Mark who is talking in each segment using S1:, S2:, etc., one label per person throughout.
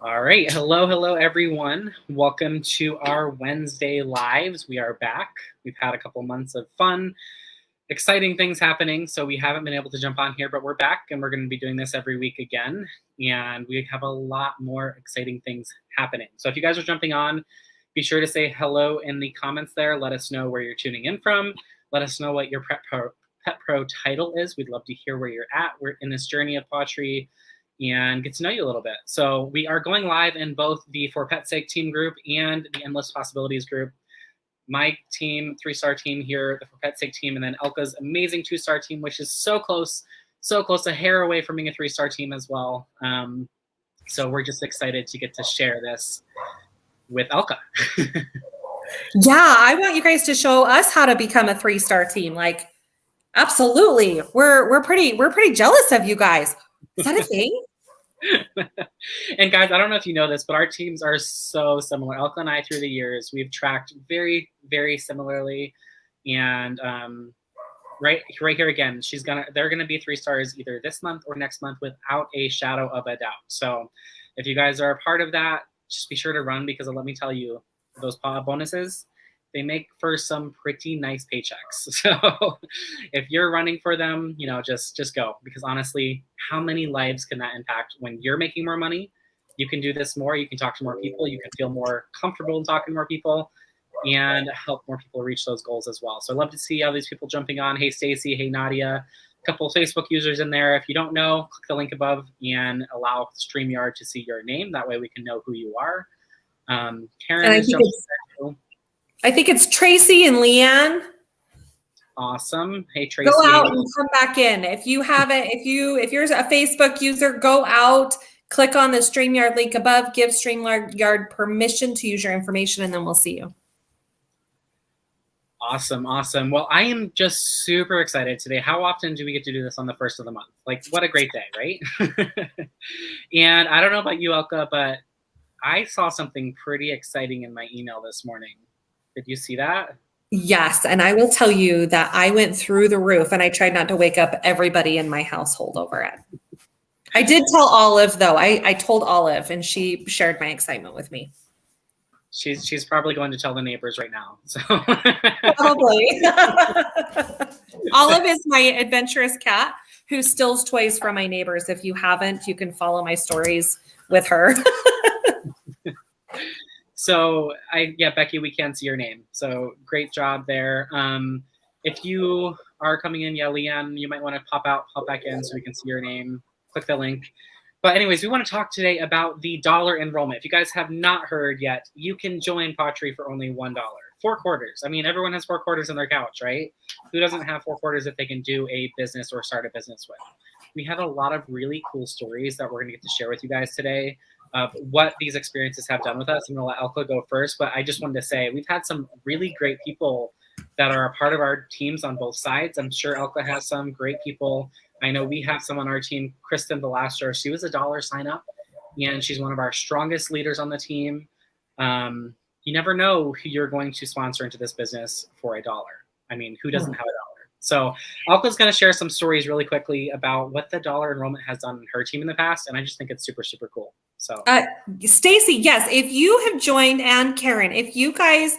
S1: All right. Hello, everyone. Welcome to our Wednesday lives. We are back. We've had a couple months of fun, exciting things happening, so we haven't been able to jump on here, but we're back, and we're going to be doing this every week again, and we have a lot more exciting things happening. So if you guys are jumping on, be sure to say hello in the comments there. Let us know where you're tuning in from. Let us know what your Pet Pro title is. We'd love to hear where you're at. We're in this journey of pottery and get to know you a little bit. So we are going live in both the For Pet's Sake team group and the Endless Possibilities group. My team, 3-star team here, the For Pet's Sake team, and then Elka's amazing 2-star team, which is so close, a hair away from being a 3-star team as well. So we're just excited to get to share this with Elka.
S2: Yeah, I want you guys to show us how to become a 3-star team. Like, absolutely. We're pretty jealous of you guys. Is that a thing?
S1: And guys, I don't know if you know this, but our teams are so similar. Elka and I, through the years, we've tracked very, very similarly. And right here again, they're gonna be 3 stars either this month or next month without a shadow of a doubt. So if you guys are a part of that, just be sure to run, because let me tell you, those bonuses, they make for some pretty nice paychecks. So if you're running for them, just go, because honestly, how many lives can that impact when you're making more money? You can do this more, you can talk to more people, you can feel more comfortable in talking to more people, and help more people reach those goals as well. So I'd love to see all these people jumping on. Hey, Stacy, hey, Nadia, a couple of Facebook users in there. If you don't know, click the link above and allow StreamYard to see your name. That way we can know who you are. Karen is jumping in.
S2: I think it's Tracy and Leanne.
S1: Awesome. Hey, Tracy.
S2: Go out and come back in. If you haven't, if you're a Facebook user, go out, click on the StreamYard link above, give StreamYard permission to use your information, and then we'll see you.
S1: Awesome. Well, I am just super excited today. How often do we get to do this on the first of the month? Like, what a great day, right? And I don't know about you, Elka, but I saw something pretty exciting in my email this morning. Did you see that?
S2: Yes, and I will tell you that I went through the roof, and I tried not to wake up everybody in my household over it. I did tell Olive, though. I told Olive, and she shared my excitement with me.
S1: She's probably going to tell the neighbors right now. So.
S2: Probably. Olive is my adventurous cat who steals toys from my neighbors. If you haven't, you can follow my stories with her.
S1: So Becky, we can see your name. So great job there. If you are coming in, Leanne, you might want to pop back in so we can see your name. Click the link. But anyways, we want to talk today about the dollar enrollment. If you guys have not heard yet, you can join pottery for only $1. 4 quarters. I mean, everyone has 4 quarters on their couch, right? Who doesn't have 4 quarters if they can do a business or start a business with? We have a lot of really cool stories that we're going to get to share with you guys today of what these experiences have done with us. I'm going to let Elka go first, but I just wanted to say we've had some really great people that are a part of our teams on both sides. I'm sure Elka has some great people. I know we have some on our team, Kristen Velasquez. She was a $1 sign up, and she's one of our strongest leaders on the team. You never know who you're going to sponsor into this business for $1. I mean, who doesn't have $1? So Elka's going to share some stories really quickly about what the dollar enrollment has done in her team in the past, and I just think it's super, super cool. So
S2: Stacy, yes, if you have joined, and Karen, if you guys,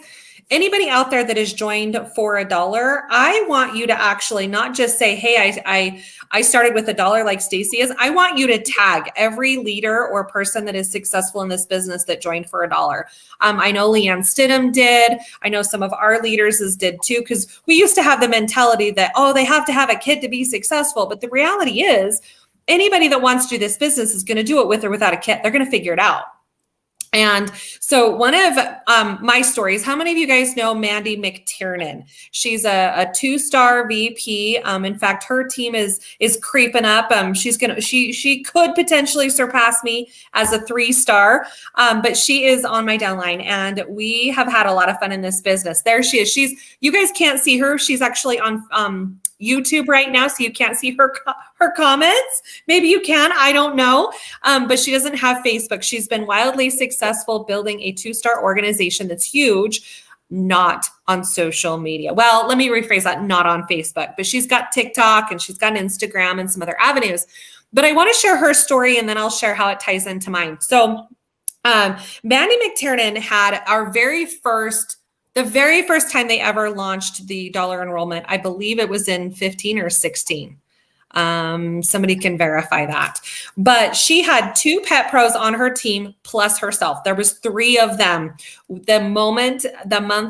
S2: anybody out there that has joined for $1, I want you to actually not just say, hey, I started with $1 like Stacy is. I want you to tag every leader or person that is successful in this business that joined for $1. I know Leanne Stidham did. I know some of our leaders did too, because we used to have the mentality that, they have to have a kid to be successful. But the reality is, anybody that wants to do this business is going to do it with or without a kit. They're going to figure it out. And so one of my stories, how many of you guys know Mandy McTiernan? She's a 2-star VP. In fact, her team is creeping up. She could potentially surpass me as a 3-star, but she is on my downline, and we have had a lot of fun in this business. There she is. You guys can't see her. She's actually on YouTube right now, so you can't see her comments. Maybe you can, I don't know. But she doesn't have Facebook. She's been wildly successful building a 2-star organization that's huge, not on social media. Well, let me rephrase that, not on Facebook, but she's got TikTok and she's got Instagram and some other avenues. But I want to share her story and then I'll share how it ties into mine. So Mandy McTiernan had the very first time they ever launched the dollar enrollment. I believe it was in 15 or 16. Somebody can verify that. But she had 2 pet pros on her team plus herself. There was 3 of them the month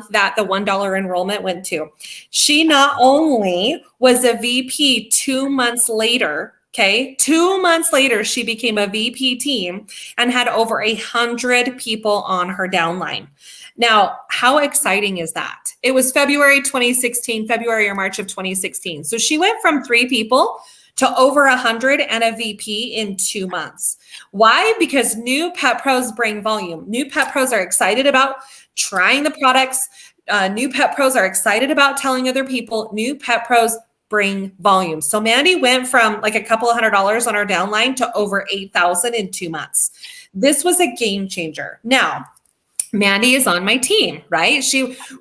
S2: that the $1 enrollment went to. She not only was a VP 2 months later, okay, 2 months later, she became a VP team and had over 100 people on her downline. Now, how exciting is that? It was February or March of 2016. So she went from 3 people to over 100 and a VP in 2 months. Why? Because new pet pros bring volume. New pet pros are excited about trying the products. New pet pros are excited about telling other people. New pet pros bring volume. So Mandy went from like a couple of $100 on our downline to over 8,000 in 2 months. This was a game changer. Now, Mandy is on my team, right?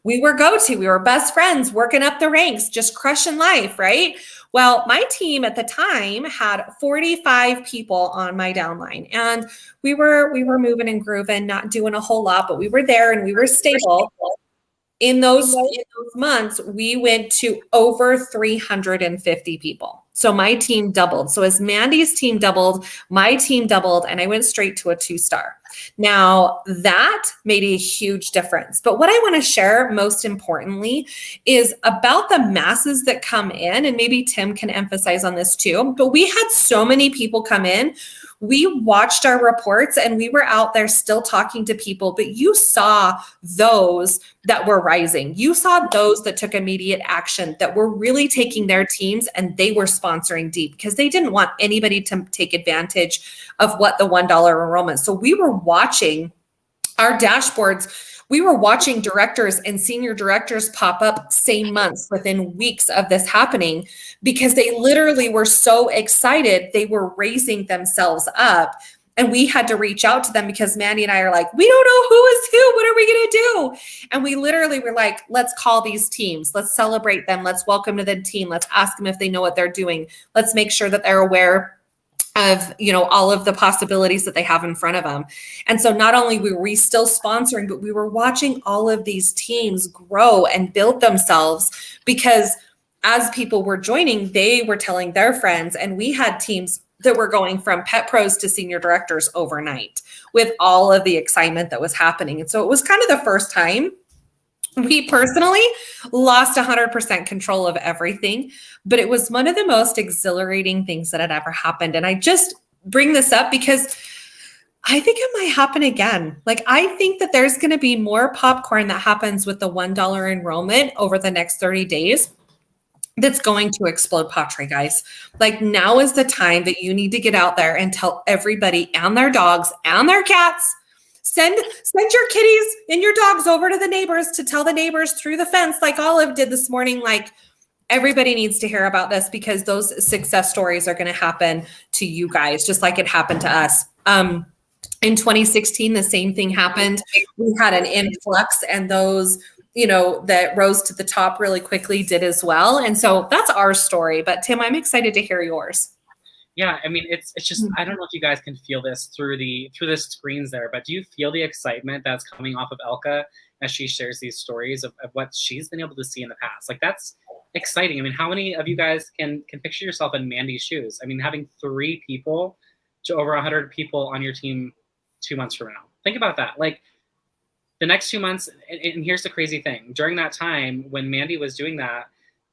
S2: We were go-to, we were best friends, working up the ranks, just crushing life, right? Well, my team at the time had 45 people on my downline, and we were moving and grooving, not doing a whole lot, but we were there and we were stable. In those months, we went to over 350 people. So my team doubled. So as Mandy's team doubled, my team doubled, and I went straight to a 2-star. Now that made a huge difference. But what I want to share most importantly is about the masses that come in, and maybe Tim can emphasize on this too, but we had so many people come in. We watched our reports and we were out there still talking to people, but you saw those that were rising. You saw those that took immediate action, that were really taking their teams and they were sponsoring deep because they didn't want anybody to take advantage of what the $1 enrollment. So we were watching our dashboards. We were watching directors and senior directors pop up same months within weeks of this happening because they literally were so excited. They were raising themselves up, and we had to reach out to them because Mandy and I are like, we don't know who is who. What are we going to do? And we literally were like, let's call these teams. Let's celebrate them. Let's welcome to the team. Let's ask them if they know what they're doing. Let's make sure that they're aware of, all of the possibilities that they have in front of them. And so not only were we still sponsoring, but we were watching all of these teams grow and build themselves because as people were joining, they were telling their friends, and we had teams that were going from pet pros to senior directors overnight with all of the excitement that was happening. And so it was kind of the first time we personally lost 100% control of everything, but it was one of the most exhilarating things that had ever happened. And I just bring this up because I think it might happen again. Like, I think that there's going to be more popcorn that happens with the $1 enrollment over the next 30 days. That's going to explode Patre, guys. Like, now is the time that you need to get out there and tell everybody and their dogs and their cats, send your kitties and your dogs over to the neighbors to tell the neighbors through the fence, like Olive did this morning. Like, everybody needs to hear about this because those success stories are going to happen to you guys, just like it happened to us. In 2016, the same thing happened. We had an influx, and those that rose to the top really quickly did as well. And so that's our story. But Tim, I'm excited to hear yours.
S1: Yeah, I mean, it's just, I don't know if you guys can feel this through the screens there, but do you feel the excitement that's coming off of Elka as she shares these stories of what she's been able to see in the past? Like, that's exciting. I mean, how many of you guys can picture yourself in Mandy's shoes? I mean, having 3 people to over 100 people on your team 2 months from now. Think about that. Like, the next 2 months, and here's the crazy thing. During that time, when Mandy was doing that,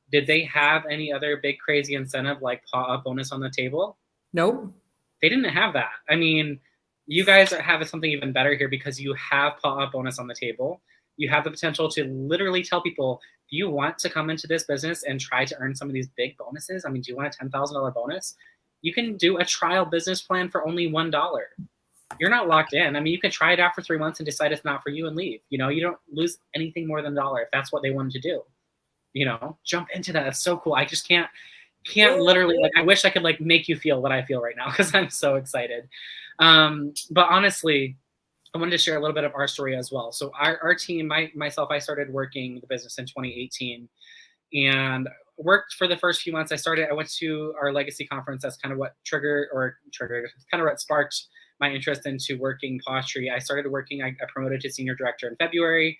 S1: did they have any other big crazy incentive like paw-up bonus on the table?
S2: Nope.
S1: They didn't have that. I mean, you guys are having something even better here because you have paw-up bonus on the table. You have the potential to literally tell people, do you want to come into this business and try to earn some of these big bonuses? I mean, do you want a $10,000 bonus? You can do a trial business plan for only $1. You're not locked in. I mean, you can try it out for 3 months and decide it's not for you and leave. You don't lose anything more than $1 if that's what they wanted to do. Jump into that. It's so cool. I just can't literally, like, I wish I could like make you feel what I feel right now because I'm so excited. But honestly, I wanted to share a little bit of our story as well. So our team, myself, I started working the business in 2018, and worked for the first few months. I went to our legacy conference. That's kind of what triggered, kind of what sparked my interest into working Posh-Tree. I started working, I promoted to senior director in February.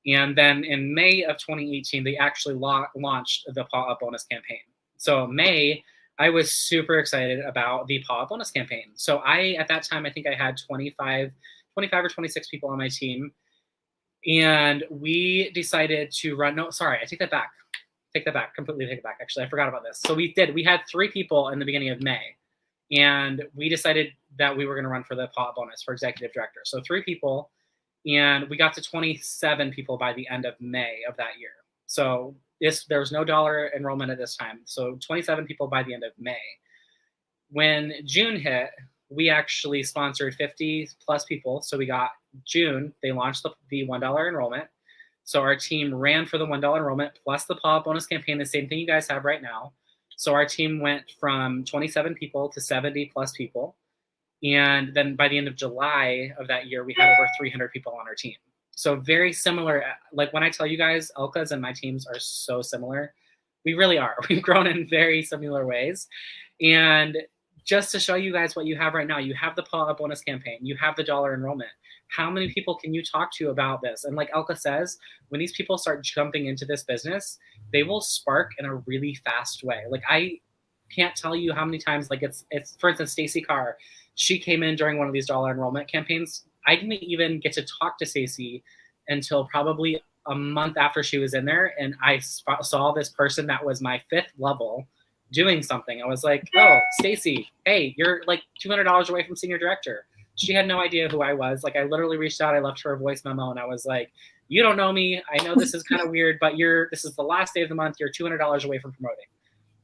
S1: And then in May of 2018, they actually launched the Paw Up bonus campaign. So May, I was super excited about the Paw Up bonus campaign. So at that time, I think I had 25 or 26 people on my team. And we decided to run, no, sorry, I take that back. Completely take it back. Actually, I forgot about this. So we had 3 people in the beginning of May. And we decided that we were going to run for the Paw Up bonus for executive director. So 3 people. And we got to 27 people by the end of May of that year. So there was no dollar enrollment at this time. So 27 people by the end of May. When June hit, we actually sponsored 50 plus people. So we got June, they launched the $1 enrollment. So our team ran for the $1 enrollment plus the Paw Up bonus campaign, the same thing you guys have right now. So our team went from 27 people to 70 plus people. And then by the end of July of that year, we had over 300 people on our team. So very similar. Like when I tell you guys, Elka's and my teams are so similar. We really are. We've grown in very similar ways. And just to show you guys what you have right now, you have the Paw Up bonus campaign. You have the dollar enrollment. How many people can you talk to about this? And like Elka says, when these people start jumping into this business, they will spark in a really fast way. Like I can't tell you how many times, like it's for instance, Stacy Carr, she came in during one of these dollar enrollment campaigns. I didn't even get to talk to Stacy until probably a month after she was in there. And I saw this person that was my 5th level doing something. I was like, oh, Stacy, hey, you're like $200 away from senior director. She had no idea who I was. Like I literally reached out, I left her a voice memo and I was like, you don't know me. I know this is kind of weird, but this is the last day of the month. You're $200 away from promoting.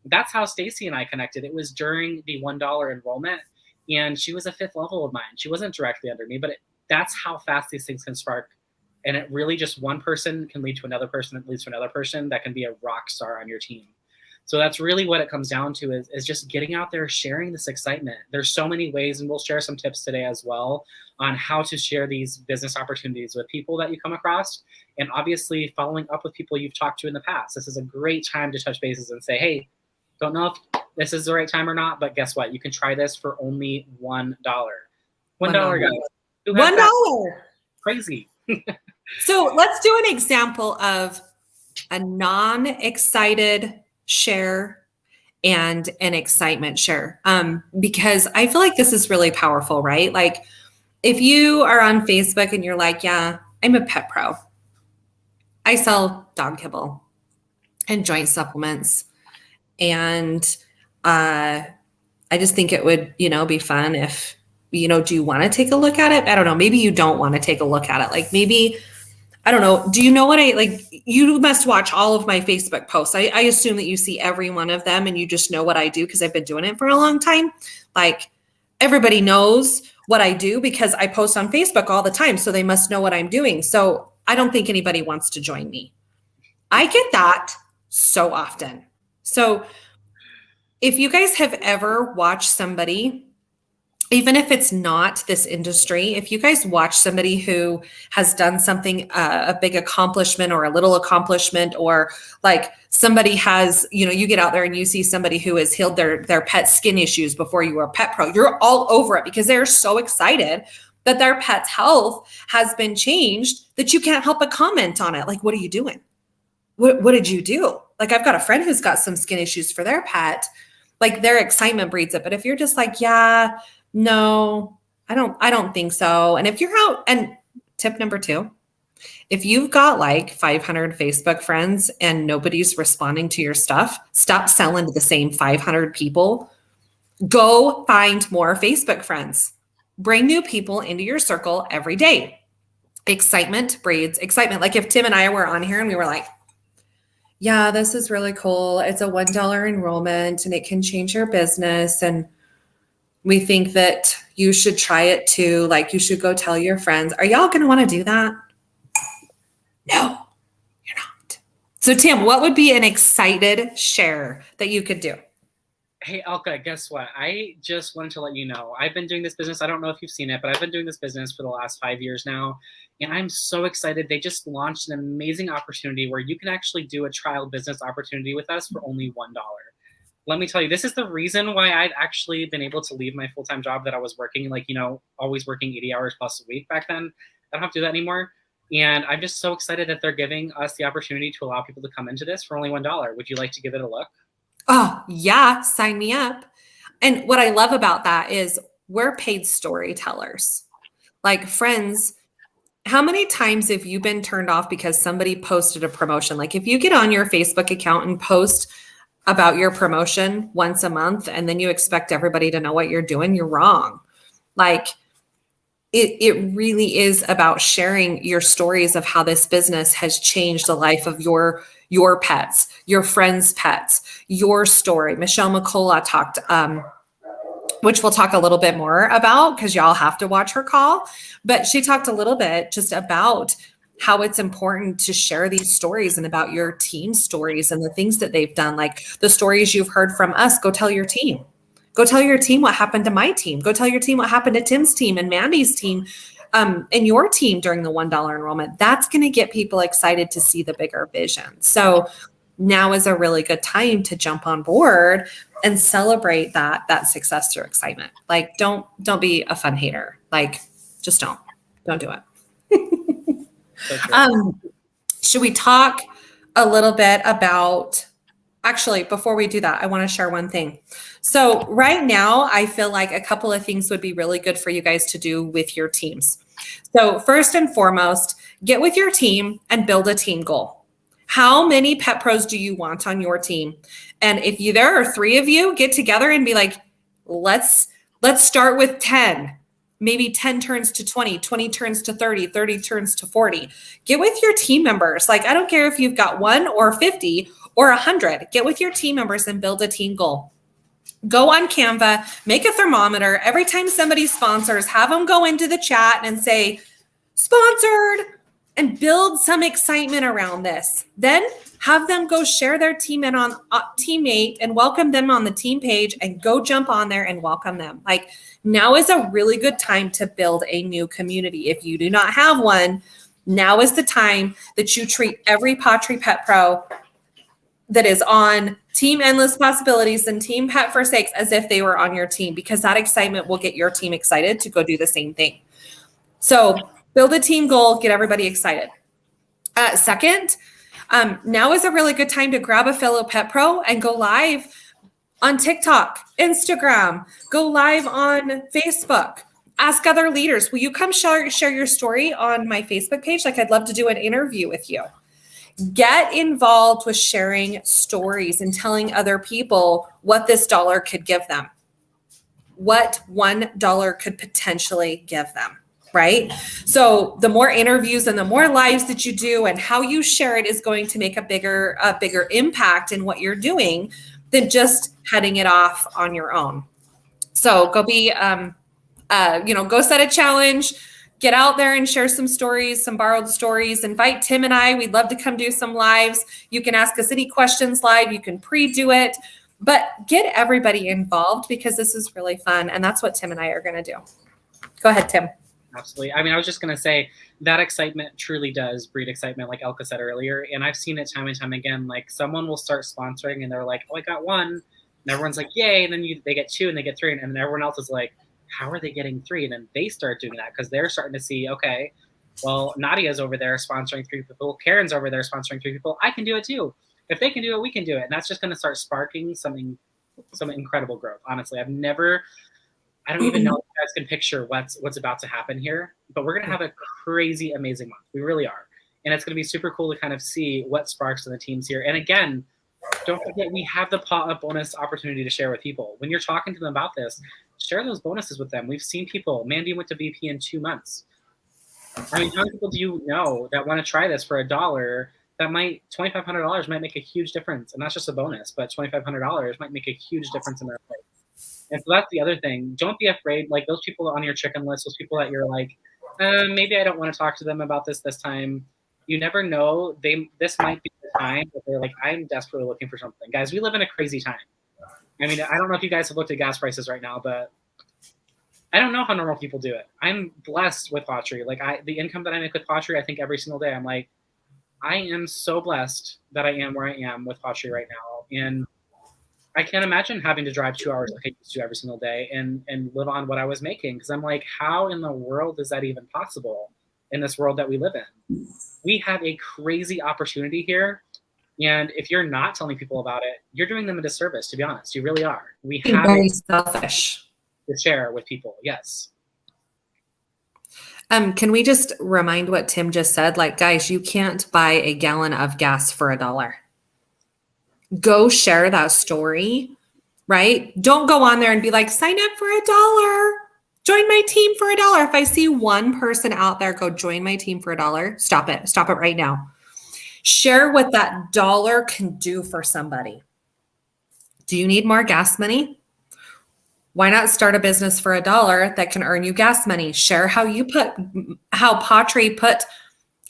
S1: That's how Stacy and I connected. It was during the $1 enrollment. And she was a 5th level of mine. She wasn't directly under me, but that's how fast these things can spark. And it really just one person can lead to another person that leads to another person that can be a rock star on your team. So that's really what it comes down to is just getting out there, sharing this excitement. There's so many ways, and we'll share some tips today as well on how to share these business opportunities with people that you come across. And obviously following up with people you've talked to in the past. This is a great time to touch bases and say, hey, don't know if this is the right time or not, but guess what? You can try this for only $1. $1, guys.
S2: $1.
S1: Crazy.
S2: So let's do an example of a non-excited share and an excitement share. Because I feel like this is really powerful, right? Like if you are on Facebook and you're like, yeah, I'm a pet pro. I sell dog kibble and joint supplements. And I just think it would, be fun if, do you want to take a look at it? I don't know. Maybe you don't want to take a look at it. Like maybe, I don't know. Do you know what you must watch all of my Facebook posts. I assume that you see every one of them and you just know what I do because I've been doing it for a long time. Like everybody knows what I do because I post on Facebook all the time. So they must know what I'm doing. So I don't think anybody wants to join me. I get that so often. So if you guys have ever watched somebody, even if it's not this industry, if you guys watch somebody who has done something, a big accomplishment or a little accomplishment, or like somebody has, you get out there and you see somebody who has healed their pet skin issues before you were a pet pro, you're all over it because they're so excited that their pet's health has been changed that you can't help but comment on it. Like, what are you doing? What did you do? Like, I've got a friend who's got some skin issues for their pet. Like their excitement breeds it. But if you're just like, yeah, no, I don't think so. And if you're out, and tip number 2, if you've got like 500 Facebook friends and nobody's responding to your stuff, stop selling to the same 500 people. Go find more Facebook friends. Bring new people into your circle every day. Excitement breeds excitement. Like if Tim and I were on here and we were like, yeah, this is really cool. It's a $1 enrollment and it can change your business. And we think that you should try it too. Like you should go tell your friends. Are y'all going to want to do that? No, you're not. So Tim, what would be an excited share that you could do?
S1: Hey, Elka, guess what? I just wanted to let you know, I've been doing this business. I don't know if you've seen it, but I've been doing this business for the last 5 years now. And I'm so excited. They just launched an amazing opportunity where you can actually do a trial business opportunity with us for only $1. Let me tell you, this is the reason why I'd actually been able to leave my full-time job that I was working, like, always working 80 hours plus a week back then. I don't have to do that anymore. And I'm just so excited that they're giving us the opportunity to allow people to come into this for only $1. Would you like to give it a look?
S2: Oh, yeah, sign me up. And what I love about that is we're paid storytellers. Like, friends, how many times have you been turned off because somebody posted a promotion? Like, if you get on your Facebook account and post about your promotion once a month and then you expect everybody to know what you're doing, you're wrong. Like, it really is about sharing your stories of how this business has changed the life of your pets, your friends' pets, your story. Michelle McCullough talked, which we'll talk a little bit more about because y'all have to watch her call. But she talked a little bit just about how it's important to share these stories and about your team stories and the things that they've done, like the stories you've heard from us. Go tell your team. Go tell your team what happened to my team. Go tell your team what happened to Tim's team and Mandy's team, and your team during the $1 enrollment. That's going to get people excited to see the bigger vision. So now is a really good time to jump on board and celebrate that success through excitement. Like, don't be a fun hater. Like, just don't do it. Should we talk a little bit about, actually, before we do that, I want to share one thing. So right now, I feel like a couple of things would be really good for you guys to do with your teams. So first and foremost, get with your team and build a team goal. How many pet pros do you want on your team? And if there are 3 of you, get together and be like, let's start with 10. Maybe 10 turns to 20, 20 turns to 30, 30 turns to 40. Get with your team members. Like, I don't care if you've got 1 or 50 or 100. Get with your team members and build a team goal. Go on Canva, make a thermometer. Every time somebody sponsors, have them go into the chat and say, sponsored, and build some excitement around this. Then have them go share their teammate and welcome them on the team page and go jump on there and welcome them. Like, now is a really good time to build a new community. If you do not have one, now is the time that you treat every Pottery Pet Pro that is on Team Endless Possibilities and Team Pet Forsakes as if they were on your team, because that excitement will get your team excited to go do the same thing. So build a team goal, get everybody excited. Second, now is a really good time to grab a fellow pet pro and go live on TikTok, Instagram, go live on Facebook. Ask other leaders, will you come share your story on my Facebook page? Like, I'd love to do an interview with you. Get involved with sharing stories and telling other people what this dollar could give them, what $1 could potentially give them, right? So the more interviews and the more lives that you do and how you share it is going to make a bigger impact in what you're doing than just heading it off on your own. So go go set a challenge. Get out there and share some stories, some borrowed stories. Invite Tim and I. We'd love to come do some lives. You can ask us any questions live. You can pre-do it. But get everybody involved because this is really fun. And that's what Tim and I are going to do. Go ahead, Tim.
S1: Absolutely. I mean, I was just going to say that excitement truly does breed excitement, like Elka said earlier. And I've seen it time and time again. Like, someone will start sponsoring and they're like, oh, I got 1. And everyone's like, yay. And then they get 2 and they get 3. And then everyone else is like, how are they getting 3? And then they start doing that because they're starting to see, okay, well, Nadia's over there sponsoring 3 people. Karen's over there sponsoring 3 people. I can do it too. If they can do it, we can do it. And that's just going to start sparking some incredible growth. Honestly, I don't even know if you guys can picture what's about to happen here, but we're going to have a crazy, amazing month. We really are. And it's going to be super cool to kind of see what sparks in the teams here. And again, don't forget, we have the bonus opportunity to share with people. When you're talking to them about this, share those bonuses with them. We've seen people, Mandy went to VP in 2 months. I mean, how many people do you know that want to try this for $1? That $2,500 might make a huge difference. And that's just a bonus, but $2,500 might make a huge difference in their life. And so that's the other thing. Don't be afraid. Like, those people on your chicken list, those people that you're like, maybe I don't want to talk to them about this time. You never know. This might be the time that they're like, I'm desperately looking for something. Guys, we live in a crazy time. I mean, I don't know if you guys have looked at gas prices right now, but I don't know how normal people do it. I'm blessed with pottery. Like the income that I make with pottery, I think every single day, I'm like, I am so blessed that I am where I am with pottery right now. And I can't imagine having to drive 2 hours like I used to every single day and live on what I was making. Because I'm like, how in the world is that even possible in this world that we live in? We have a crazy opportunity here. And if you're not telling people about it, you're doing them a disservice, to be honest. You really are. We have
S2: very selfish
S1: to share with people. Yes.
S2: Can we just remind what Tim just said? Like, guys, you can't buy a gallon of gas for $1. Go share that story, right? Don't go on there and be like, sign up for $1. Join my team for $1. If I see one person out there go join my team for $1, stop it. Stop it right now. Share what that dollar can do for somebody. Do you need more gas money? Why not start a business for $1 that can earn you gas money? Share how pottery put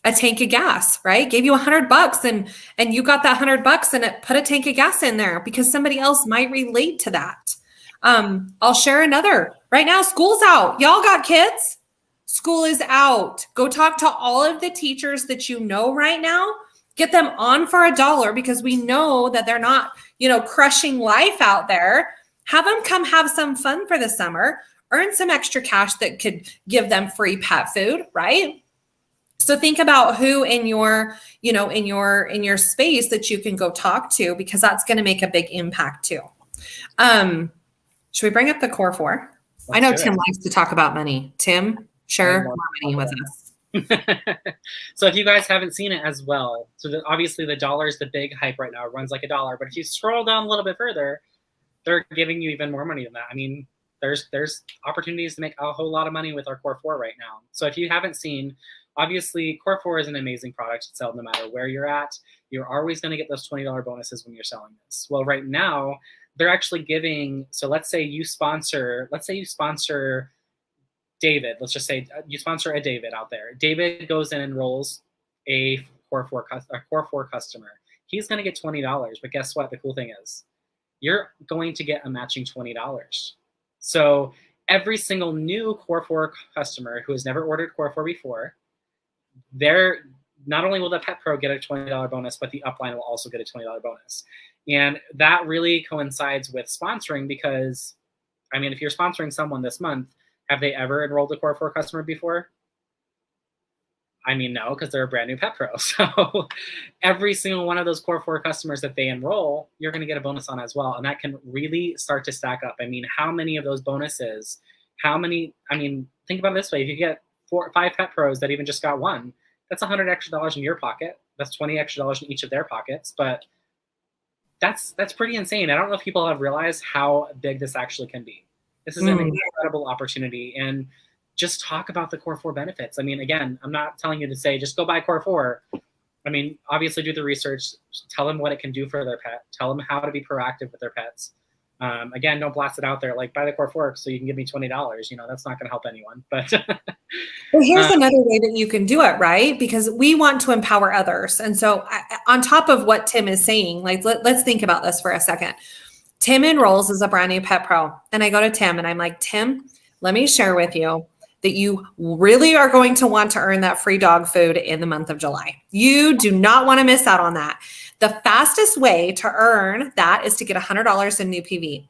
S2: a tank of gas, right? Gave you $100 and you got that $100 and it put a tank of gas in there because somebody else might relate to that. I'll share another. Right now, school's out. Y'all got kids? School is out. Go talk to all of the teachers that you know right now. Get them on for $1 because we know that they're not, crushing life out there. Have them come have some fun for the summer, earn some extra cash that could give them free pet food, right? So think about who in your, in your space that you can go talk to, because that's going to make a big impact too. Should we bring up the core four? I know Tim likes to talk about money. Tim, share more money with us.
S1: So if you guys haven't seen it as well, so obviously the dollar is the big hype right now. It runs like $1. But if you scroll down a little bit further, they're giving you even more money than that. I mean, there's opportunities to make a whole lot of money with our Core 4 right now. So if you haven't seen, obviously Core 4 is an amazing product to sell no matter where you're at. You're always going to get those $20 bonuses when you're selling this. Well, right now, they're actually giving, so let's say you sponsor David. Let's just say you sponsor a David out there. David goes and enrolls a Core 4 customer. He's going to get $20, but guess what? The cool thing is, you're going to get a matching $20. So every single new Core 4 customer who has never ordered Core 4 before, they're not only will the Pet Pro get a $20 bonus, but the upline will also get a $20 bonus. And that really coincides with sponsoring because, I mean, if you're sponsoring someone this month, have they ever enrolled a Core 4 customer before? I mean, no, because they're a brand new Pet Pro. So every single one of those Core 4 customers that they enroll, you're going to get a bonus on as well. And that can really start to stack up. I mean, how many of those bonuses, think about it this way. If you get 4 or 5 Pet Pros that even just got one, that's $100 extra in your pocket. That's $20 extra in each of their pockets. But that's pretty insane. I don't know if people have realized how big this actually can be. This is an incredible opportunity. And just talk about the Core 4 benefits. I mean, again, I'm not telling you to say, just go buy Core 4. I mean, obviously do the research, tell them what it can do for their pet, tell them how to be proactive with their pets. Again, don't blast it out there like buy the Core 4 so you can give me $20. That's not going to help anyone. But
S2: well, here's another way that you can do it, right? Because we want to empower others. And so on top of what Tim is saying, like, let's think about this for a second. Tim enrolls as a brand new Pet Pro. And I go to Tim and I'm like, Tim, let me share with you that you really are going to want to earn that free dog food in the month of July. You do not want to miss out on that. The fastest way to earn that is to get $100 in new PV.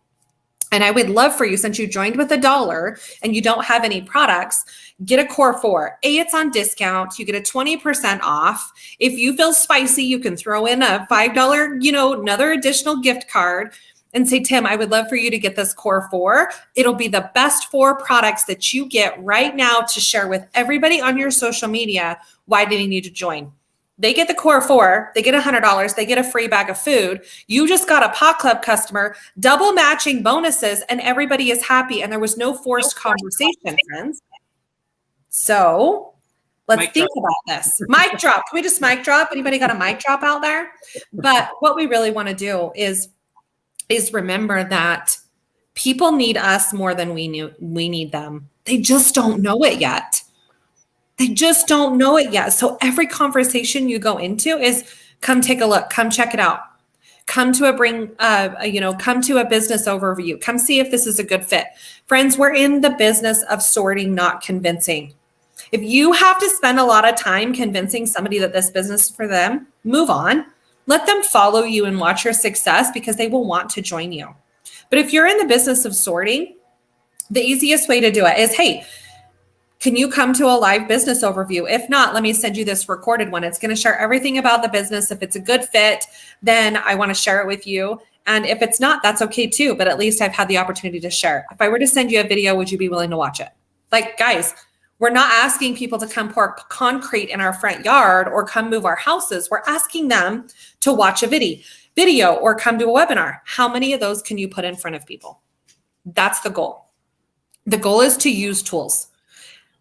S2: And I would love for you, since you joined with $1 and you don't have any products, get a Core 4. It's on discount. You get a 20% off. If you feel spicy, you can throw in a $5, another additional gift card and say, Tim, I would love for you to get this Core 4. It'll be the best 4 products that you get right now to share with everybody on your social media. Why do you need to join? They get the Core 4, they get $100, they get a free bag of food. You just got a Pot Club customer, double matching bonuses, and everybody is happy. And there was no forced conversation, friends. So let's think about this. Mic drop. Can we just mic drop? Anybody got a mic drop out there? But what we really want to do is remember that people need us more than we need them. They just don't know it yet. So every conversation you go into is come take a look, come check it out. Come to come to a business overview. Come see if this is a good fit. Friends, we're in the business of sorting, not convincing. If you have to spend a lot of time convincing somebody that this business is for them, move on. Let them follow you and watch your success because they will want to join you. But if you're in the business of sorting, the easiest way to do it is, hey, can you come to a live business overview? If not, let me send you this recorded one. It's going to share everything about the business. If it's a good fit, then I want to share it with you. And if it's not, that's okay too. But at least I've had the opportunity to share. If I were to send you a video, would you be willing to watch it? Like, guys, we're not asking people to come pour concrete in our front yard or come move our houses. We're asking them to watch a video or come to a webinar. How many of those can you put in front of people? That's the goal. The goal is to use tools.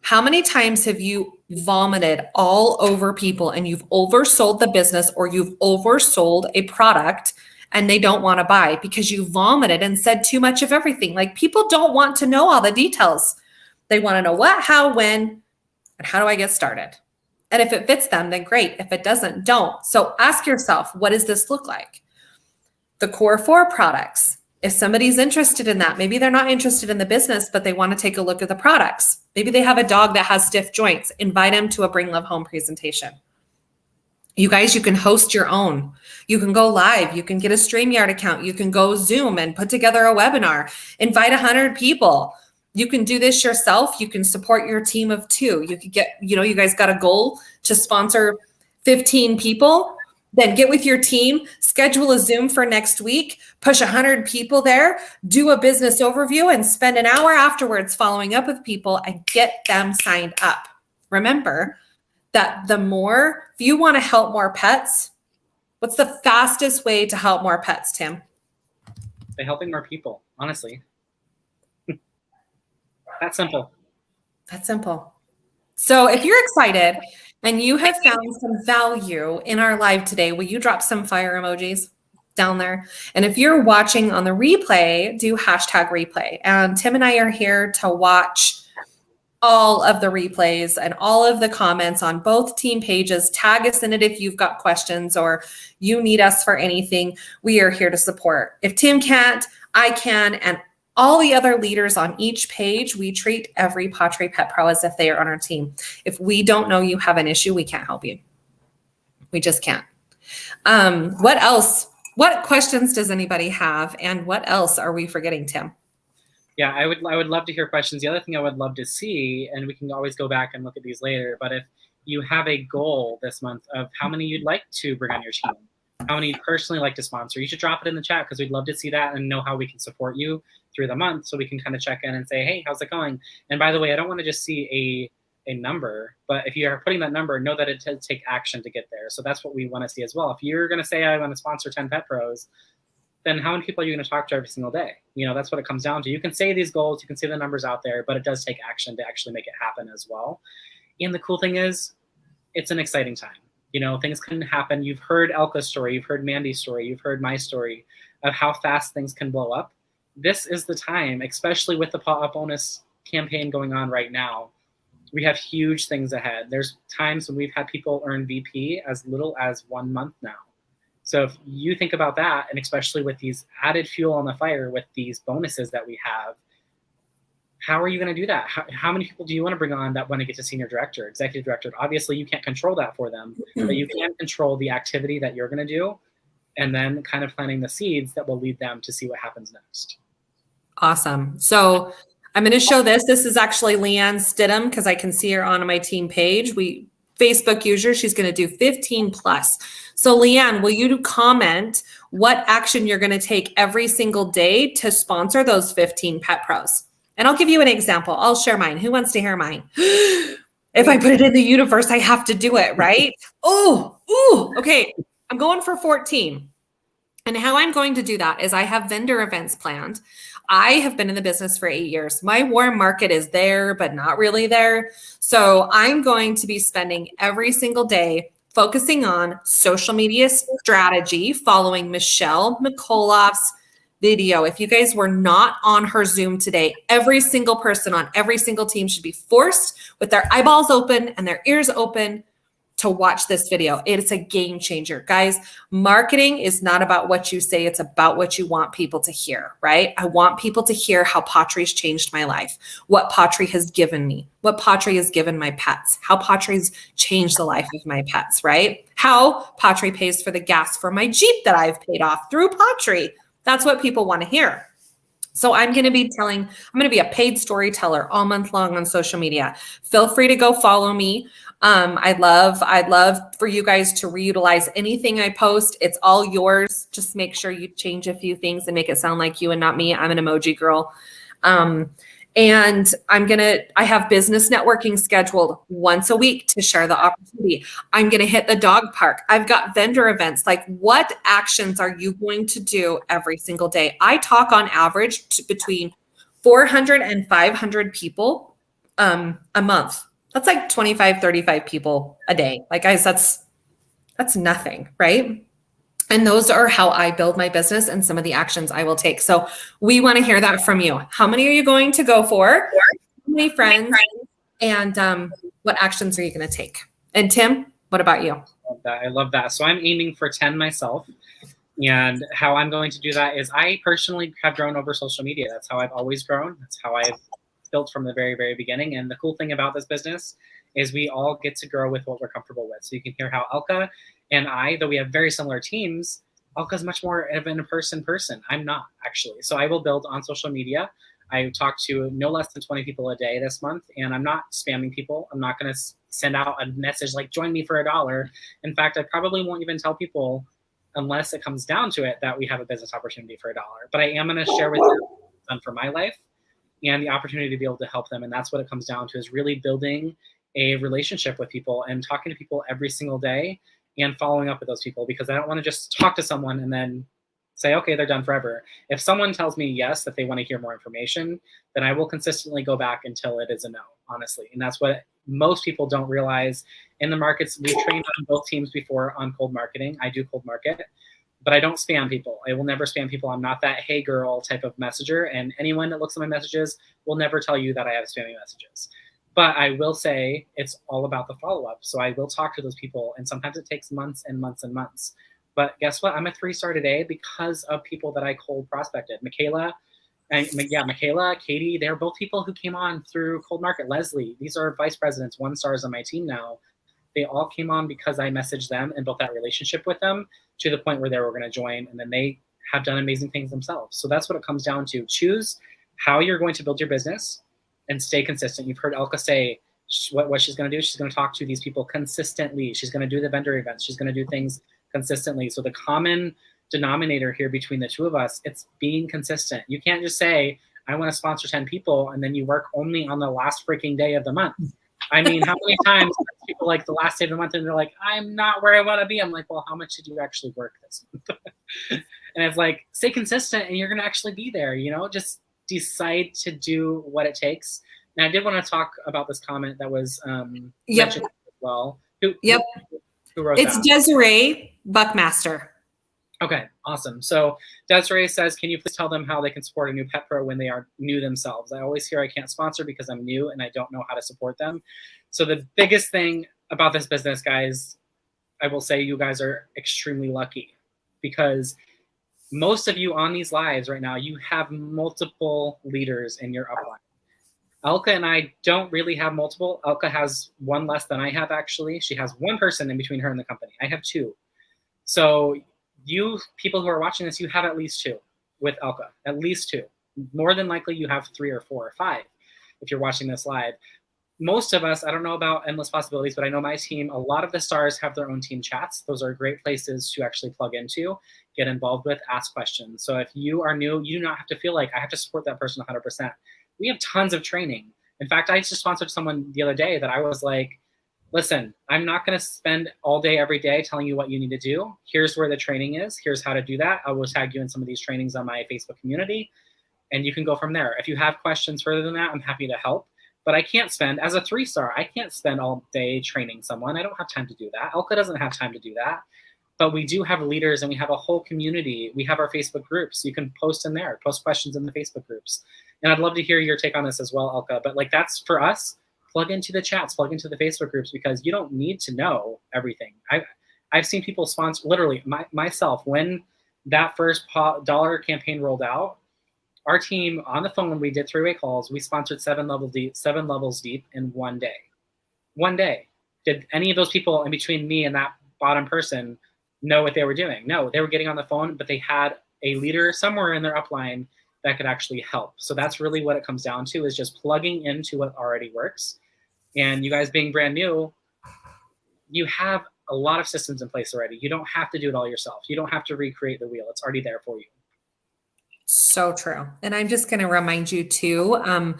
S2: How many times have you vomited all over people and you've oversold the business or you've oversold a product and they don't want to buy because you vomited and said too much of everything? Like, people don't want to know all the details. They want to know what, how, when, and how do I get started? And if it fits them, then great. If it doesn't, don't. So ask yourself, what does this look like? The core 4 products. If somebody's interested in that, maybe they're not interested in the business, but they want to take a look at the products. Maybe they have a dog that has stiff joints. Invite them to a Bring Love Home presentation. You guys, you can host your own. You can go live. You can get a StreamYard account. You can go Zoom and put together a webinar. Invite 100 people. You can do this yourself. You can support your team of 2. You could get, you guys got a goal to sponsor 15 people. Then get with your team, schedule a Zoom for next week, push 100 people there, do a business overview, and spend an hour afterwards following up with people and get them signed up. Remember that if you want to help more pets, what's the fastest way to help more pets, Tim?
S1: By helping more people, honestly. That's simple.
S2: That's simple. So if you're excited and you have found some value in our live today, will you drop some fire emojis down there? And if you're watching on the replay, do #replay. And Tim and I are here to watch all of the replays and all of the comments on both team pages. Tag us in it if you've got questions or you need us for anything. We are here to support. If Tim can't, I can, and all the other leaders on each page, we treat every Patri Pet Pro as if they are on our team. If we don't know you have an issue, we can't help you. We just can't. What else? What questions does anybody have? And what else are we forgetting, Tim?
S1: Yeah, I would love to hear questions. The other thing I would love to see, and we can always go back and look at these later, but if you have a goal this month of how many you'd like to bring on your team, how many you'd personally like to sponsor, you should drop it in the chat because we'd love to see that and know how we can support you through the month so we can kind of check in and say, hey, how's it going? And by the way, I don't want to just see a number, but if you are putting that number, know that it does take action to get there. So that's what we want to see as well. If you're going to say, I want to sponsor 10 Pet Pros, then how many people are you going to talk to every single day? That's what it comes down to. You can say these goals, you can see the numbers out there, but it does take action to actually make it happen as well. And the cool thing is, it's an exciting time. Things can happen. You've heard Elka's story, you've heard Mandy's story, you've heard my story of how fast things can blow up. This is the time, especially with the pop-up bonus campaign going on right now. We have huge things ahead. There's times when we've had people earn VP as little as 1 month now. So if you think about that, and especially with these added fuel on the fire with these bonuses that we have, how are you going to do that? How many people do you want to bring on that want to get to senior director, executive director? Obviously, you can't control that for them, but you can control the activity that you're going to do and then kind of planting the seeds that will lead them to see what happens next. Awesome.
S2: So I'm going to show this. This is actually Leanne Stidham because I can see her on my team page. Facebook user, she's going to do 15 plus. So Leanne, will you comment what action you're going to take every single day to sponsor those 15 Pet Pros? And I'll give you an example. I'll share mine. Who wants to hear mine? If I put it in the universe, I have to do it, right? Okay. I'm going for 14. And how I'm going to do that is I have vendor events planned. I have been in the business for 8 years. My warm market is there, but not really there. So I'm going to be spending every single day focusing on social media strategy, following Michelle McColoff's video. If you guys were not on her Zoom today, every single person on every single team should be forced with their eyeballs open and their ears open to watch this video. It's a game changer. Guys, marketing is not about what you say. It's about what you want people to hear, right? I want people to hear how Pottery's changed my life, what Pottery has given me, what Pottery has given my pets, how Pottery's changed the life of my pets, right? How Pottery pays for the gas for my Jeep that I've paid off through Pottery. That's what people want to hear. So I'm going to be a paid storyteller all month long on social media. Feel free to go follow me. I'd love for you guys to reutilize anything I post. It's all yours. Just make sure you change a few things and make it sound like you and not me. I'm an emoji girl. And I have business networking scheduled once a week to share the opportunity. I'm going to hit the dog park. I've got vendor events. Like, what actions are you going to do every single day? I talk on average to between 400 and 500 people a month. That's like 25, 35 people a day. Like, guys, that's nothing, right? And those are how I build my business and some of the actions I will take. So we want to hear that from you. How many are you going to go for? How many friends? And what actions are you going to take? And Tim, what about you?
S1: I love that. So I'm aiming for 10 myself. And how I'm going to do that is I personally have grown over social media. That's how I've always grown. That's how I've built from the very, very beginning. And the cool thing about this business is we all get to grow with what we're comfortable with. So you can hear how Elka and I, though we have very similar teams, Elka's much more of an in-person person. I'm not, actually. So I will build on social media. I talk to no less than 20 people a day this month, and I'm not spamming people. I'm not going to send out a message like, join me for $1. In fact, I probably won't even tell people, unless it comes down to it, that we have a business opportunity for $1. But I am going to share with them what I've done for my life and the opportunity to be able to help them. And that's what it comes down to, is really building a relationship with people and talking to people every single day and following up with those people, because I don't want to just talk to someone and then say, okay, they're done forever. If someone tells me yes, that they want to hear more information, then I will consistently go back until it is a no, honestly. And that's what most people don't realize in the markets. We've trained on both teams before on cold marketing. I do cold market, but I don't spam people. I will never spam people. I'm not that hey girl type of messenger. And anyone that looks at my messages will never tell you that I have spammy messages. But I will say it's all about the follow-up. So I will talk to those people, and sometimes it takes months and months and months. But guess what? I'm a 3-star today because of people that I cold prospected. Michaela, Katie, they're both people who came on through cold market. Leslie, these are vice presidents, 1-stars on my team now. They all came on because I messaged them and built that relationship with them to the point where they were going to join, and then they have done amazing things themselves. So that's what it comes down to. Choose how you're going to build your business and stay consistent. You've heard Elka say what she's going to do. She's going to talk to these people consistently. She's going to do the vendor events. She's going to do things consistently. So the common denominator here between the two of us, it's being consistent. You can't just say, I want to sponsor 10 people, and then you work only on the last freaking day of the month. I mean, how many times people like the last day of the month and they're like, I'm not where I want to be. I'm like, well, how much did you actually work this month? And it's like, stay consistent and you're going to actually be there, just decide to do what it takes. And I did want to talk about this comment that was mentioned as well. Who wrote that? It's
S2: Desiree Buckmaster.
S1: Okay, awesome. So Desiree says, can you please tell them how they can support a new pet pro when they are new themselves? I always hear I can't sponsor because I'm new and I don't know how to support them. So the biggest thing about this business, guys, I will say you guys are extremely lucky, because most of you on these lives right now, you have multiple leaders in your upline. Elka and I don't really have multiple. Elka has one less than I have, actually. She has one person in between her and the company. I have 2. So you people who are watching this, you have at least 2 with Elka, at least 2. More than likely you have 3 or 4 or 5 if you're watching this live. Most of us, I don't know about Endless Possibilities, but I know my team, a lot of the stars have their own team chats. Those are great places to actually plug into, get involved with, ask questions. So if you are new, you do not have to feel like I have to support that person 100%. We have tons of training. In fact, I just sponsored someone the other day that I was like, listen, I'm not going to spend all day, every day telling you what you need to do. Here's where the training is. Here's how to do that. I will tag you in some of these trainings on my Facebook community, and you can go from there. If you have questions further than that, I'm happy to help. But I can't spend, as a 3-star, I can't spend all day training someone. I don't have time to do that. Elka doesn't have time to do that. But we do have leaders, and we have a whole community. We have our Facebook groups. You can post in there, post questions in the Facebook groups. And I'd love to hear your take on this as well, Elka. But like, that's for us. plug into the chats, plug into the Facebook groups, because you don't need to know everything. I've seen people sponsor, literally myself, when that first dollar campaign rolled out, our team on the phone, when we did three-way calls, we sponsored 7 levels deep in one day. One day. Did any of those people in between me and that bottom person know what they were doing? No, they were getting on the phone, but they had a leader somewhere in their upline that could actually help. So that's really what it comes down to, is just plugging into what already works. And you guys being brand new, you have a lot of systems in place already. You don't have to do it all yourself. You don't have to recreate the wheel. It's already there for you.
S2: So true. And I'm just going to remind you too,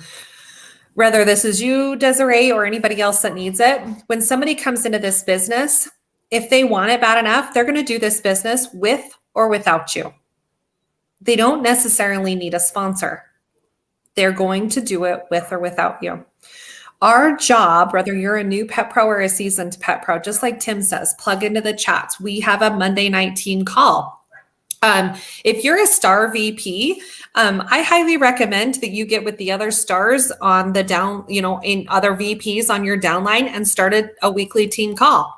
S2: whether this is you, Desiree, or anybody else that needs it, when somebody comes into this business, if they want it bad enough, they're going to do this business with or without you. They don't necessarily need a sponsor. They're going to do it with or without you. Our job, whether you're a new pet pro or a seasoned pet pro, just like Tim says, plug into the chats. We have a Monday night team call. If you're a star VP, I highly recommend that you get with the other stars on the down, in other VPs on your downline, and start a weekly team call.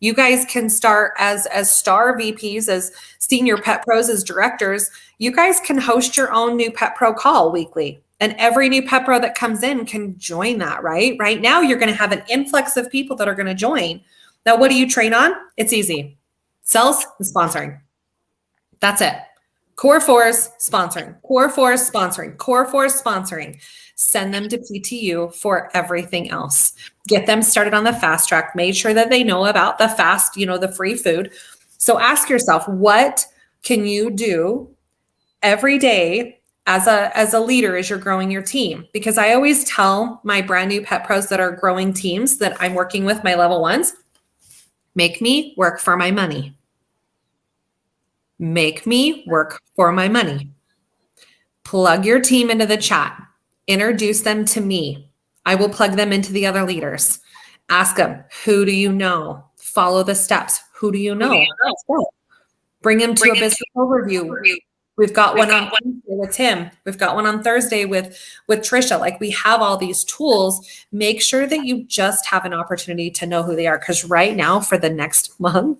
S2: You guys can start as star VPs, as senior pet pros, as directors. You guys can host your own new pet pro call weekly. And every new pet pro that comes in can join that, right? Right now, you're going to have an influx of people that are going to join. Now, what do you train on? It's easy. Sales and sponsoring. That's it. Core fours, sponsoring. Core fours, sponsoring. Core fours, sponsoring. Send them to PTU for everything else. Get them started on the fast track. Make sure that they know about the fast, the free food. So ask yourself, what can you do every day as a leader as you're growing your team? Because I always tell my brand new pet pros that are growing teams that I'm working with, my level ones, make me work for my money. Make me work for my money. Plug your team into the chat. Introduce them to me. I will plug them into the other leaders. Ask them, who do you know? Follow the steps. Who do you know? Let's go. Bring them to a business overview. We've got one on Wednesday with Tim. We've got one on Thursday with Trisha. Like, we have all these tools. Make sure that you just have an opportunity to know who they are. Because right now, for the next month,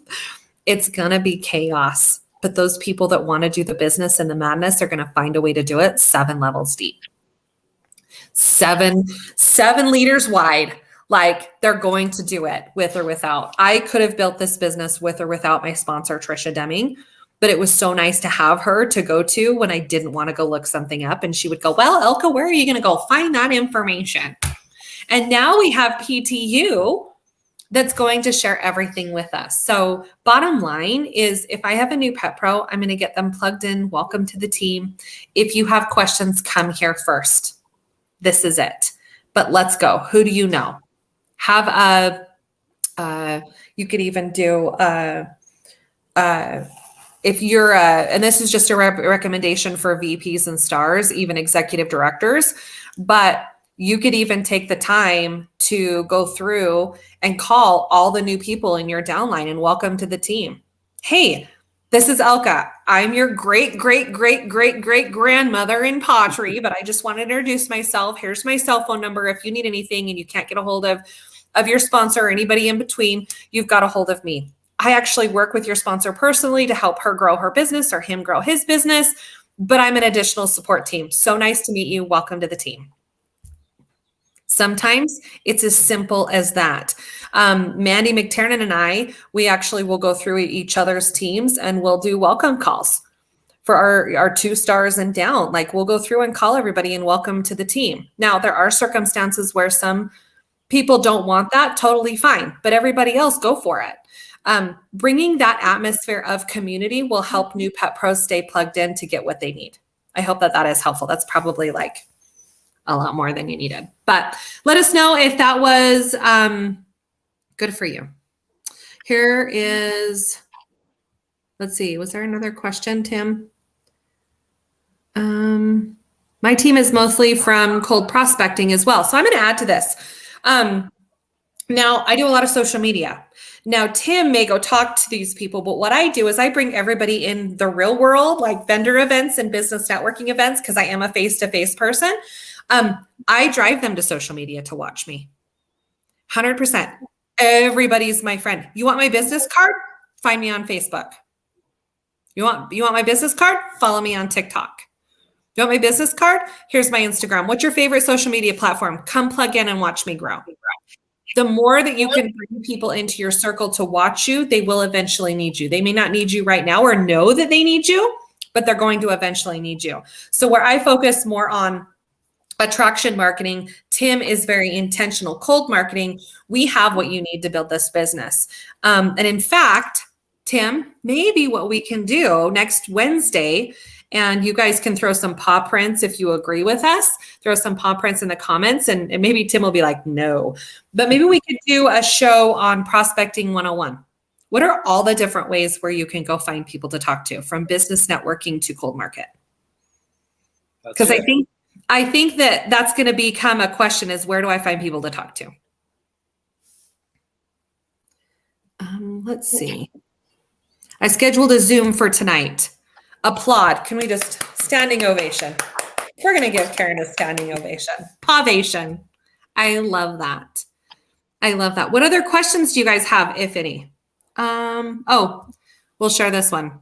S2: it's going to be chaos. But those people that want to do the business and the madness are going to find a way to do it 7 levels deep. Seven leaders wide. Like, they're going to do it with or without. I could have built this business with or without my sponsor, Trisha Deming, but it was so nice to have her to go to when I didn't want to go look something up. And she would go, well, Elka, where are you going to go find that information? And now we have PTU that's going to share everything with us. So bottom line is, if I have a new pet pro, I'm going to get them plugged in. Welcome to the team. If you have questions, come here first. This is it. But let's go. Who do you know? Have you could even do if you're and this is just a recommendation for VPs and stars, even executive directors, but you could even take the time to go through and call all the new people in your downline and welcome to the team. Hey, this is Elka. I'm your great grandmother in pottery, but I just want to introduce myself. Here's my cell phone number. If you need anything and you can't get a hold of your sponsor or anybody in between, you've got a hold of me. I actually work with your sponsor personally to help her grow her business or him grow his business, but I'm an additional support team. So nice to meet you. Welcome to the team. Sometimes it's as simple as that. Mandy McTiernan and I, we actually will go through each other's teams and we'll do welcome calls for our 2 stars and down. Like, we'll go through and call everybody and welcome to the team. Now, there are circumstances where some people don't want that, totally fine, but everybody else, go for it. Bringing that atmosphere of community will help new pet pros stay plugged in to get what they need. I hope that is helpful. That's probably like a lot more than you needed, but let us know if that was good for you. Here is, let's see, was there another question, Tim? My team is mostly from cold prospecting as well. So I'm going to add to this. Now, I do a lot of social media. Now, Tim may go talk to these people, but what I do is I bring everybody in the real world, like vendor events and business networking events, because I am a face-to-face person. I drive them to social media to watch me. 100%. Everybody's my friend. You want my business card? Find me on Facebook. You want my business card? Follow me on TikTok. You want my business card? Here's my Instagram. What's your favorite social media platform? Come plug in and watch me grow. The more that you can bring people into your circle to watch you, they will eventually need you. They may not need you right now or know that they need you, but they're going to eventually need you. So where I focus more on attraction marketing, Tim is very intentional cold marketing. We have what you need to build this business. And in fact, Tim, maybe what we can do next Wednesday, and you guys can throw some paw prints if you agree with us, throw some paw prints in the comments, and maybe Tim will be like, no, but maybe we could do a show on prospecting 101. What are all the different ways where you can go find people to talk to, from business networking to cold market? Because I think that that's going to become a question, is where do I find people to talk to? Let's see. I scheduled a Zoom for tonight. Applaud. Can we just standing ovation? We're going to give Karen a standing ovation. Pavation. I love that. I love that. What other questions do you guys have, if any? Oh, we'll share this one.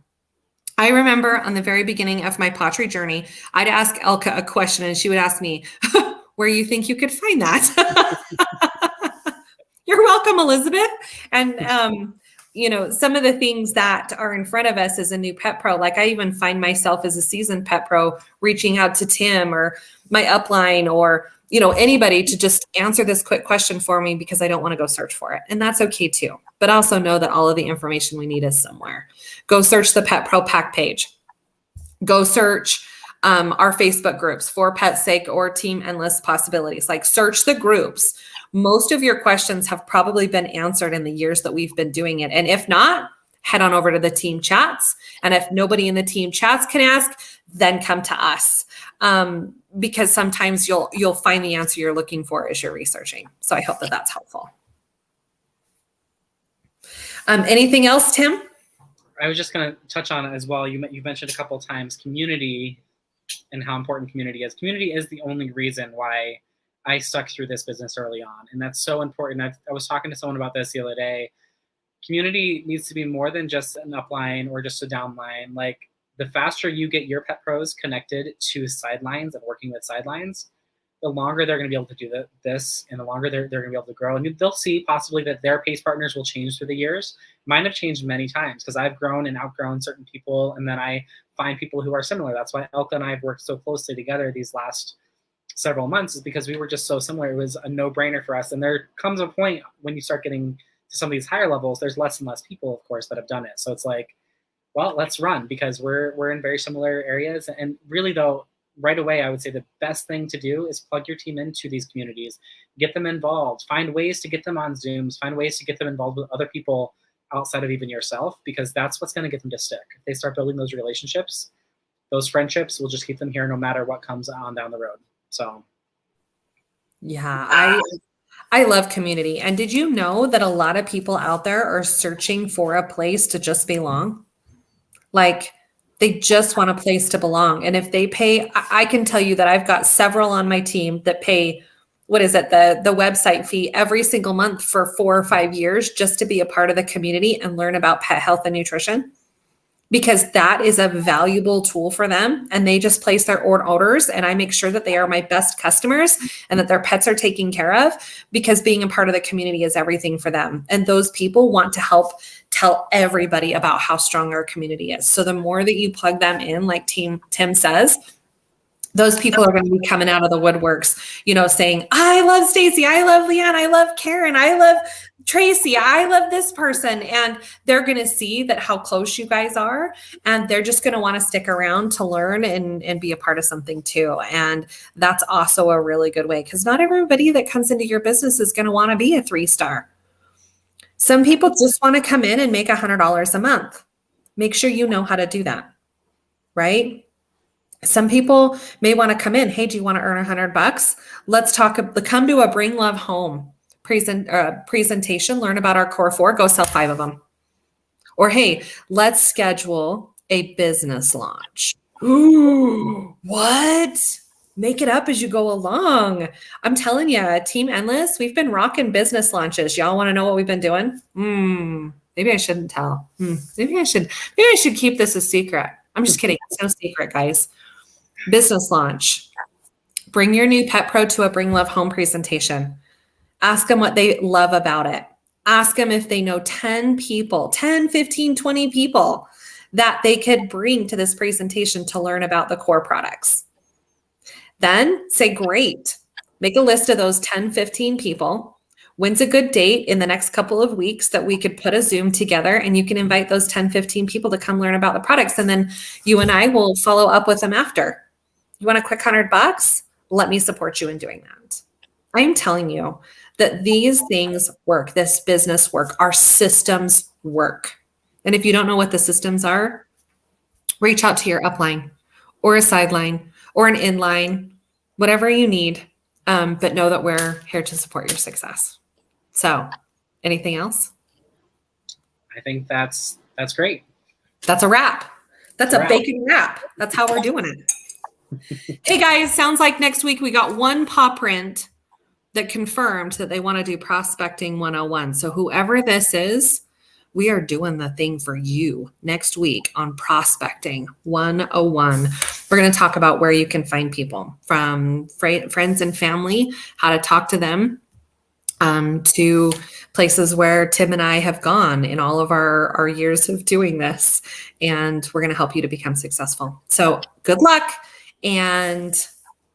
S2: I remember on the very beginning of my pottery journey, I'd ask Elka a question and she would ask me, where you think you could find that? You're welcome, Elizabeth. And, you know, some of the things that are in front of us as a new pet pro, like I even find myself as a seasoned pet pro reaching out to Tim or my upline or, you know, anybody to just answer this quick question for me because I don't want to go search for it. And that's okay too. But also know that all of the information we need is somewhere. Go search the Pet Pro Pack page. Go search our Facebook groups for Pet's Sake or Team Endless Possibilities. Like, search the groups. Most of your questions have probably been answered in the years that we've been doing it. And if not, head on over to the team chats. And if nobody in the team chats can ask, then come to us. Because sometimes you'll find the answer you're looking for as you're researching. So I hope that that's helpful. Anything else, Tim?
S1: I was just going to touch on it as well. You mentioned a couple of times community and how important community is. Community is the only reason why I stuck through this business early on. And that's so important. I was talking to someone about this the other day. Community needs to be more than just an upline or just a downline. Like, the faster you get your pet pros connected to sidelines and working with sidelines, the longer they're going to be able to do this, and the longer they're going to be able to grow. And they'll see possibly that their pace partners will change through the years. Mine have changed many times because I've grown and outgrown certain people, and then I find people who are similar. That's why Elka and I have worked so closely together these last several months, is because we were just so similar. It was a no-brainer for us. And there comes a point when you start getting to some of these higher levels, there's less and less people, of course, that have done it. So it's like, well, let's run, because we're in very similar areas. And really, though, right away, I would say the best thing to do is plug your team into these communities, get them involved, find ways to get them on Zooms, find ways to get them involved with other people outside of even yourself, because that's what's going to get them to stick. If they start building those relationships, those friendships will just keep them here no matter what comes on down the road. So,
S2: yeah, I love community. And did you know that a lot of people out there are searching for a place to just belong? Like, they just want a place to belong. And if they pay, I can tell you that I've got several on my team that pay, what is it, the website fee every single month for 4 or 5 years just to be a part of the community and learn about pet health and nutrition, because that is a valuable tool for them. And they just place their orders, and I make sure that they are my best customers and that their pets are taken care of, because being a part of the community is everything for them. And those people want to help tell everybody about how strong our community is. So the more that you plug them in, like Tim says, those people are going to be coming out of the woodworks, you know, saying, I love Stacy, I love Leanne, I love Karen, I love Tracy, I love this person. And they're going to see that how close you guys are. And they're just going to want to stick around to learn and be a part of something too. And that's also a really good way, because not everybody that comes into your business is going to want to be a 3-star. Some people just want to come in and make $100 a month. Make sure you know how to do that, right? Some people may want to come in. Hey, do you want to earn $100? Let's come to a Bring Love Home presentation, learn about our core 4, go sell 5 of them. Or, hey, let's schedule a business launch. Ooh, what? Make it up as you go along. I'm telling you, Team Endless, we've been rocking business launches. Y'all want to know what we've been doing? Maybe I shouldn't tell. Maybe I should keep this a secret. I'm just kidding. It's no secret, guys. Business launch. Bring your new pet pro to a Bring Love Home presentation. Ask them what they love about it. Ask them if they know 10 people, 10, 15, 20 people that they could bring to this presentation to learn about the core products. Then say, great, make a list of those 10, 15 people. When's a good date in the next couple of weeks that we could put a Zoom together and you can invite those 10, 15 people to come learn about the products. And then you and I will follow up with them after. You want a quick $100? Let me support you in doing that. I am telling you that these things work, this business work, our systems work. And if you don't know what the systems are, reach out to your upline or a sideline or an inline, whatever you need, but know that we're here to support your success. So anything else?
S1: I think that's great.
S2: That's a wrap. That's a bacon wrap. That's how we're doing it. Hey guys, sounds like next week we got one paw print that confirmed that they want to do Prospecting 101. So whoever this is, we are doing the thing for you next week on Prospecting 101. We're going to talk about where you can find people, from friends and family, how to talk to them, to places where Tim and I have gone in all of our years of doing this. And we're going to help you to become successful. So good luck, and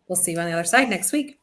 S2: we'll see you on the other side next week.